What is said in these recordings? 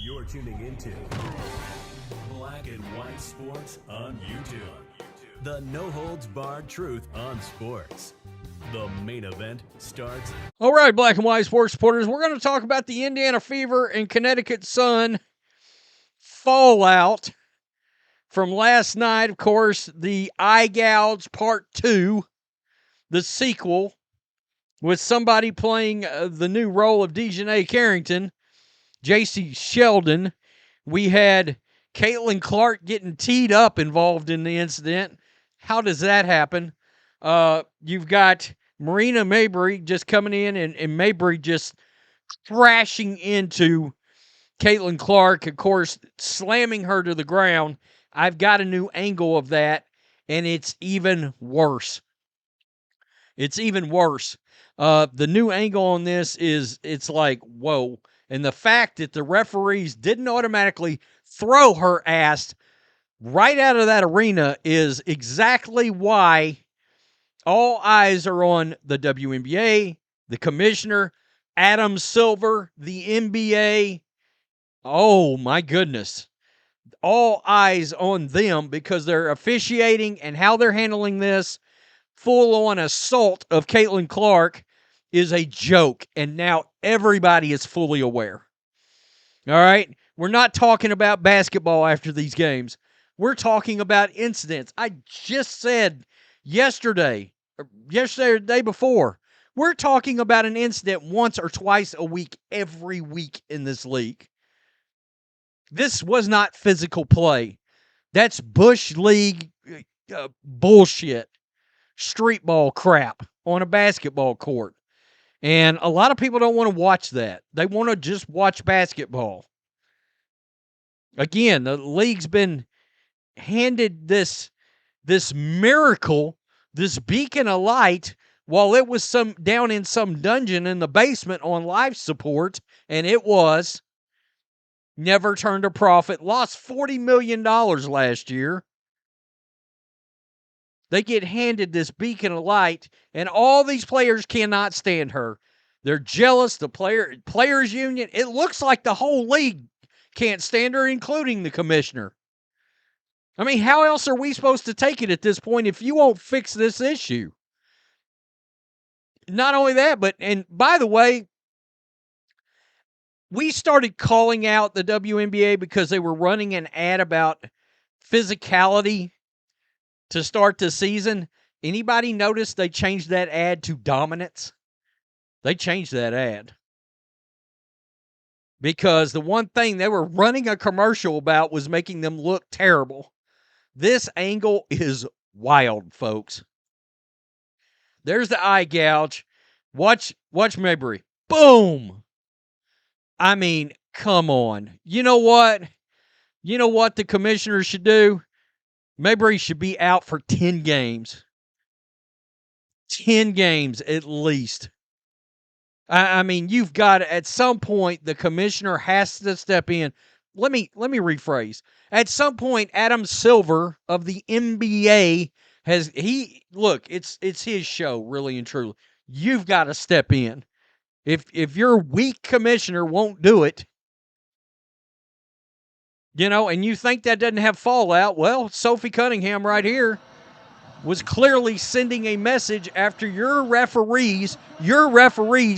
You're tuning into Black and White Sports on YouTube. The no-holds-barred truth on sports. The main event starts. All right, Black and White Sports supporters, we're going to talk about the Indiana Fever and Connecticut Sun fallout from last night. Of course, the Eye Gouge Part 2, the sequel, with somebody playing the new role of Dejanay Carrington, Jacy Sheldon. We had Caitlin Clark getting teed up involved in the incident. How does that happen? You've got Marina Mabrey just coming in and Mabrey just crashing into Caitlin Clark, of course, slamming her to the ground. I've got a new angle of that, and it's even worse. It's even worse. The new angle on this is, it's like, whoa. And the fact that the referees didn't automatically throw her ass right out of that arena is exactly why all eyes are on the WNBA, the commissioner, Adam Silver, the NBA. Oh, my goodness. All eyes on them because they're officiating and how they're handling this full-on assault of Caitlin Clark is a joke, and now everybody is fully aware. All right? We're not talking about basketball after these games. We're talking about incidents. I just said yesterday or the day before, we're talking about an incident once or twice a week, every week in this league. This was not physical play. That's Bush League bullshit, street ball crap on a basketball court. And a lot of people don't want to watch that. They want to just watch basketball. Again, the league's been handed this miracle, this beacon of light, while it was down in some dungeon in the basement on life support, and it was never turned a profit, lost $40 million last year. They get handed this beacon of light, and all these players cannot stand her. They're jealous. The players union, it looks like the whole league can't stand her, including the commissioner. I mean, how else are we supposed to take it at this point if you won't fix this issue? Not only that, and by the way, we started calling out the WNBA because they were running an ad about physicality to start the season. Anybody notice they changed that ad to dominance? They changed that ad. Because the one thing they were running a commercial about was making them look terrible. This angle is wild, folks. There's the eye gouge. Watch Mabrey. Boom! I mean, come on. You know what? You know what the commissioner should do? Mabrey should be out for 10 games. 10 games at least. I mean, you've got, at some point, the commissioner has to step in. Let me rephrase. At some point, Adam Silver of the NBA it's his show, really and truly. You've got to step in. If your weak commissioner won't do it, and you think that doesn't have fallout, well, Sophie Cunningham right here was clearly sending a message after your referees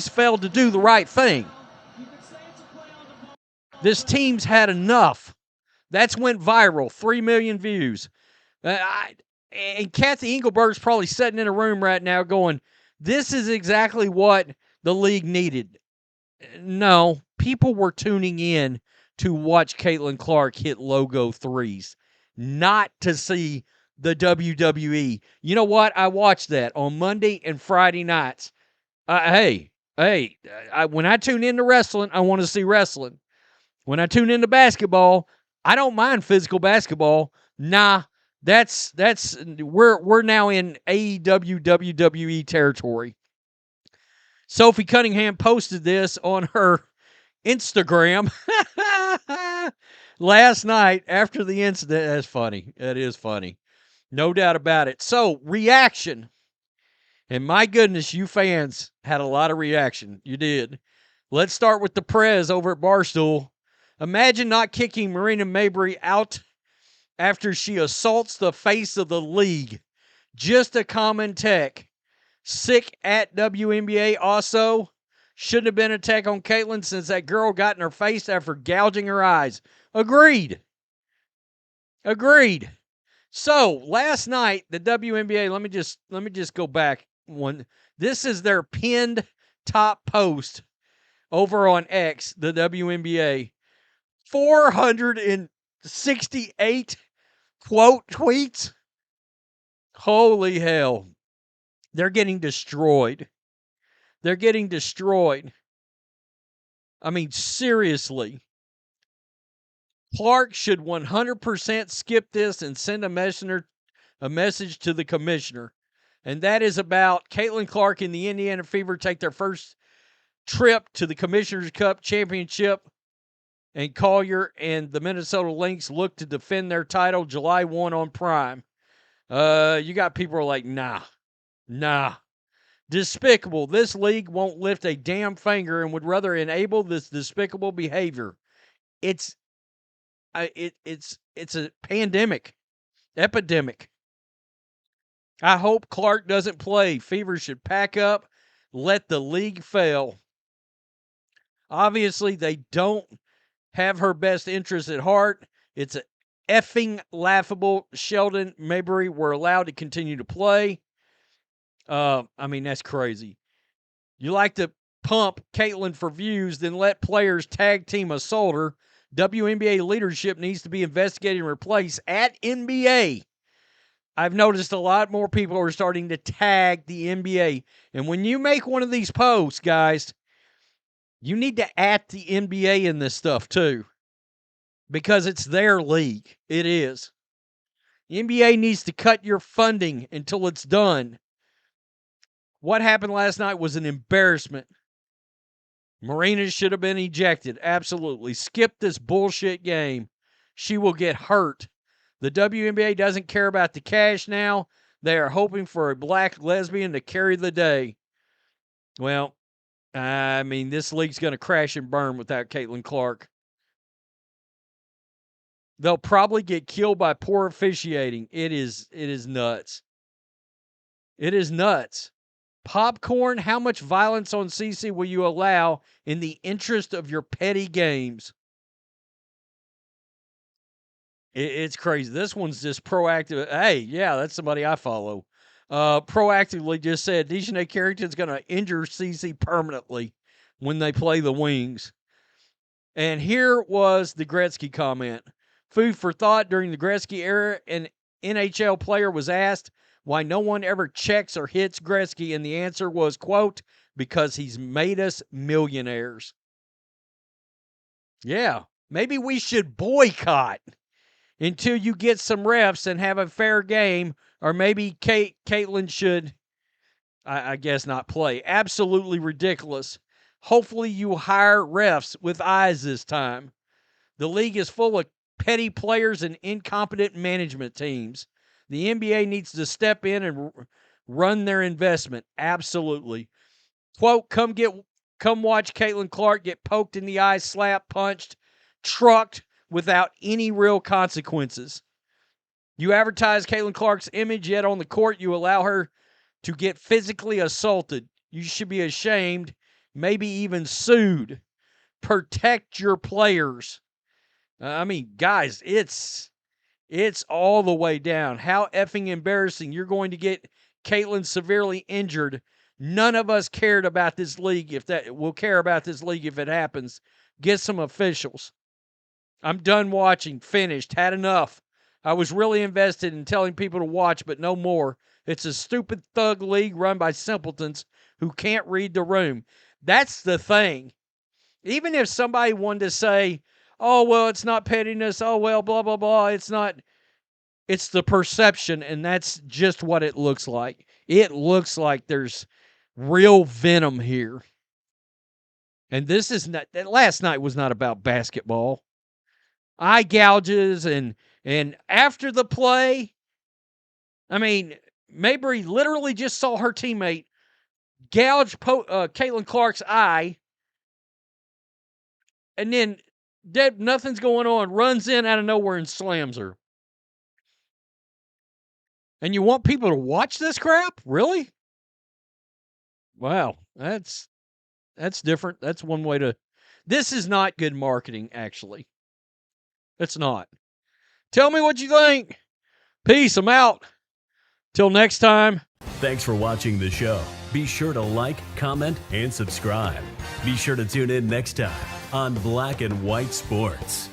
failed to do the right thing. This team's had enough. That's went viral, 3 million views. And Kathy Engelberg's probably sitting in a room right now going, this is exactly what the league needed. No, people were tuning in to watch Caitlin Clark hit logo threes, not to see the WWE. You know what? I watched that on Monday and Friday nights. When I tune into wrestling, I want to see wrestling. When I tune into basketball, I don't mind physical basketball. Nah, we're now in AEW WWE territory. Sophie Cunningham posted this on her Instagram last night after the incident. That's funny. That is funny. No doubt about it. So, reaction. And my goodness, you fans had a lot of reaction. You did. Let's start with the Prez over at Barstool. Imagine not kicking Marina Mabrey out after she assaults the face of the league. Just a common tech. Sick at WNBA also. Shouldn't have been an attack on Caitlin since that girl got in her face after gouging her eyes. Agreed. So last night, the WNBA, let me just go back one. This is their pinned top post over on X, the WNBA. 468 quote tweets. Holy hell. They're getting destroyed. I mean, seriously. Clark should 100% skip this and send a message to the commissioner. And that is about Caitlin Clark and the Indiana Fever take their first trip to the Commissioner's Cup Championship, and Collier and the Minnesota Lynx look to defend their title July 1 on Prime. You got people who are like, nah. Despicable. This league won't lift a damn finger and would rather enable this despicable behavior. It's a epidemic. I hope Clark doesn't play. Fever should pack up, let the league fail. Obviously, they don't have her best interest at heart. It's a effing laughable. Sheldon, Mabrey were allowed to continue to play. I mean, that's crazy. You like to pump Caitlin for views, then let players tag team assault her. WNBA leadership needs to be investigated and replaced at NBA. I've noticed a lot more people are starting to tag the NBA. And when you make one of these posts, guys, you need to at the NBA in this stuff too. Because it's their league. It is. The NBA needs to cut your funding until it's done. What happened last night was an embarrassment. Marina should have been ejected. Absolutely. Skip this bullshit game. She will get hurt. The WNBA doesn't care about the cash now. They are hoping for a black lesbian to carry the day. Well, I mean, this league's going to crash and burn without Caitlin Clark. They'll probably get killed by poor officiating. It is nuts. It is nuts. Popcorn, how much violence on CC will you allow in the interest of your petty games? It's crazy. This one's just proactive. Hey, yeah, that's somebody I follow. Proactively just said Dejanay Carrington's going to injure CC permanently when they play the Wings. And here was the Gretzky comment. Food for thought: during the Gretzky era, an NHL player was asked why no one ever checks or hits Gretzky, and the answer was, quote, because he's made us millionaires. Yeah, maybe we should boycott until you get some refs and have a fair game, or maybe Caitlin should, I guess, not play. Absolutely ridiculous. Hopefully you hire refs with eyes this time. The league is full of petty players and incompetent management teams. The NBA needs to step in and run their investment. Absolutely. Quote, come watch Caitlin Clark get poked in the eye, slapped, punched, trucked without any real consequences. You advertise Caitlin Clark's image, yet on the court you allow her to get physically assaulted. You should be ashamed, maybe even sued. Protect your players. I mean, guys, it's all the way down. How effing embarrassing. You're going to get Caitlin severely injured. None of us cared about this league we'll care about this league if it happens. Get some officials. I'm done watching. Finished. Had enough. I was really invested in telling people to watch, but no more. It's a stupid thug league run by simpletons who can't read the room. That's the thing. Even if somebody wanted to say, oh, well, it's not pettiness. Oh, well, blah, blah, blah. It's not. It's the perception, and that's just what it looks like. It looks like there's real venom here. And this is not. Last night was not about basketball. Eye gouges and after the play, I mean, Mabrey literally just saw her teammate gouge Caitlin Clark's eye and then dead, nothing's going on, runs in out of nowhere and slams her. And you want people to watch this crap? Really? Wow, that's different. That's one way to. This is not good marketing, actually. It's not. Tell me what you think. Peace. I'm out. Till next time. Thanks for watching the show. Be sure to like, comment, and subscribe. Be sure to tune in next time on Black and White Sports.